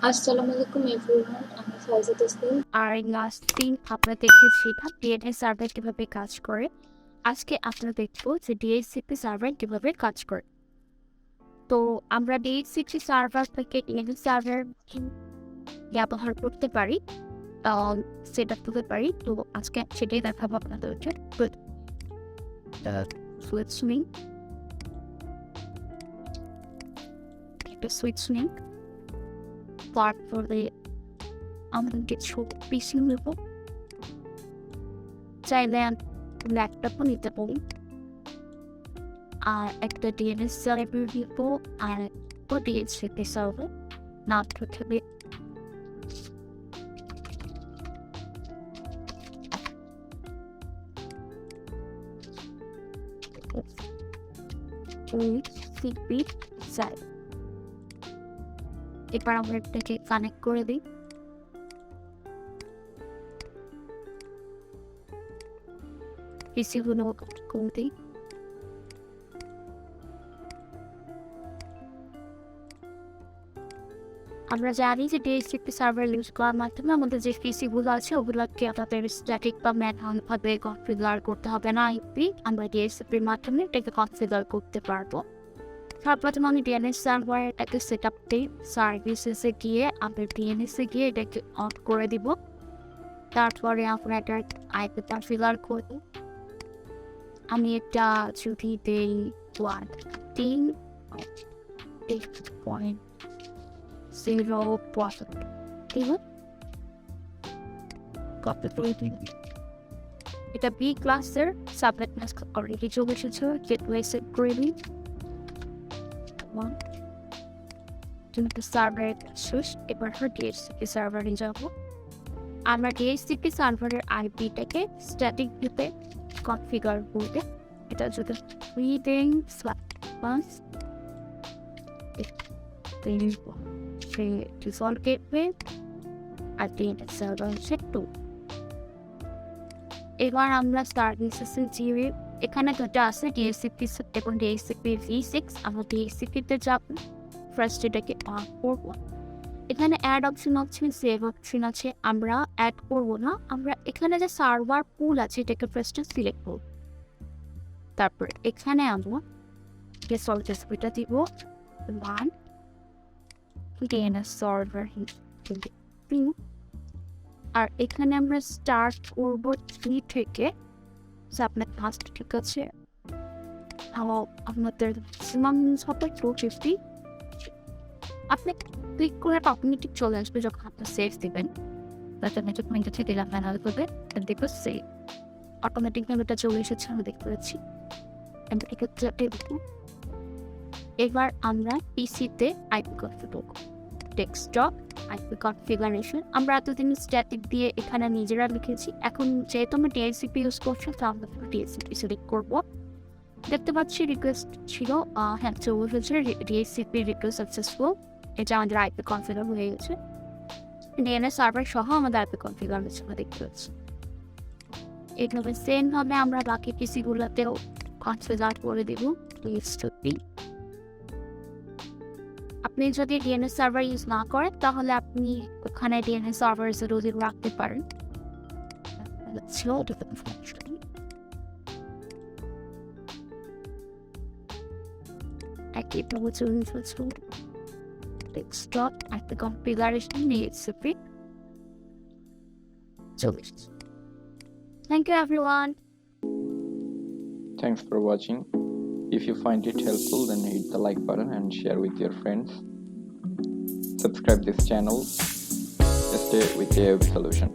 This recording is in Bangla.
আসসালামু আলাইকুম এভরিওয়ান, আমি ফাইজা তাসনিম। আর লাস্ট দিন আমরা দেখেছি ডিএনএস সার্ভার কিভাবে কাজ করে। আজকে আমরা দেখবো যে ডিএইচসিপি সার্ভার কিভাবে কাজ করে। তো আমরা ডিএইচসিপি সার্ভার থেকে ডিএনএস সার্ভার ব্যবহার করতে পারি, সেট আপ করতে পারি। তো আজকে সেটাই দেখাবো আপনাদেরকে। সুইচ লিঙ্ক, একটা সুইচ লিঙ্ক, তারপরে আমরা কিছু পিসি নেব, চাইলে ল্যাপটপও নিতে পারি, আর একটা ডিএনএস সার্ভার দিব, আর ডিএইচসিপি সার্ভার না থাকলে সিপি সাইড। এবার আমরা এটাকে কানেক্ট করে দিই। পিসিগুলো করে দিই। আমরা জানি যে ডিএইচসিপি সার্ভার ইউজ করার মাধ্যমে আমাদের যে পিসিগুলো আছে ওগুলোকে আমাদের স্ট্যাটিক বা ম্যানুয়াল ভাবে কনফিগার করতে হবে না। আইপি আমরা ডিএইচসিপির মাধ্যমে এটাকে কনফিগার করতে পারবো। সর্বপ্রথম আমি ডিএনএস সার্ভার একটা সেট আপ দিই। সার্ভিসেসে গিয়ে আমরা ডিএনএসে গিয়ে এটাকে অন করে দিব। তারপরে আমরা এটা আইপি কনফিগার করব। আমি এটা যদি দেই 1.8.0 ঠিক আছে। এটা বি ক্লাসের সাবনেট মাস্ক অলরেডি চলে এসেছে। গেটওয়ে সেট করে দিই। সার্ভারের শেষ। এবার ডিএইচসিপি সার্ভারে যাব। আমরা ডিএইচসিপি সার্ভারের আইপিটাকে স্ট্যাটিক ভিউতে কনফিগার করবে। এটা যদি রিডিং স্ল্যাশ ডিফল্ট গেটওয়ে আর ডিএনএস সার্ভার হচ্ছে 2। এবার আমরা সার্ভিসেসে গিয়ে এখানে দুটো আছে, ডিএইচসিপি এবং ডিএইচসিপি V6। আমরা ডিএইচসিপিতে যাব। ফার্স্ট এটাকে অন করবো। এখানে অ্যাড অপশন আছে, সেভ অপশন আছে। আমরা অ্যাড করবো না, আমরা এখানে যে সার্ভার পুল আছে এটাকে ফার্স্টে সিলেক্ট করব। তারপর এখানে আমরা ডিএইচসিপিটা দিব 1 ডিএনএস সার্ভার, আর এখানে আমরা স্টার্ট করবো 3 থেকে। সাবনেট মাস্ক ঠিক আছে। আমাদের ম্যাক্সিমাম হবে 250। আপনি ক্লিক করে অটোমেটিক চলে আসবে যখন আপনি সেভ দিবেন। থেকে দিলাম ম্যানুয়াল করবে, দেখবো সেভ অটোমেটিকভাবে এটা চলে এসেছে, আমরা দেখতে পাচ্ছি। এবার আমরা পিসিতে IP configure desktop IP configuration. আমরা এতদিন স্ট্যাটিক দিয়ে এখানে নিজেরা লিখেছি। এখন যেহেতু আমরা ডিএইচসিপি ইউজ করছি তো আমরা ডিএইচসিপি সিলেক্ট করবো। দেখতে পাচ্ছি রিকোয়েস্ট ছিল, হ্যাঁ চলে এসেছে ডিএইচসিপি রিকোয়েস্ট সাকসেসফুল। এটা আমাদের আইপি কনফিগার হয়ে গেছে। ডিএনএস সার্ভার সহ আমাদের আইপি কনফিগার হয়েছে, আমরা দেখতে পাচ্ছি। এইভাবে সেম ভাবে আমরা বাকি পিসিগুলোতেও কনফিগার করে দেবো। আপনি যদি ডিএনএস সার্ভার ইউজ না করেন তাহলে আপনি ওখানে ডিএনএস সার্ভার রোজ রাখতে পারেন। Desktop at the configuration needs to be. Thank you everyone. Thanks for watching. If you find it helpful, then hit the like button and share with your friends. Subscribe this channel. Stay with AIOB Solution.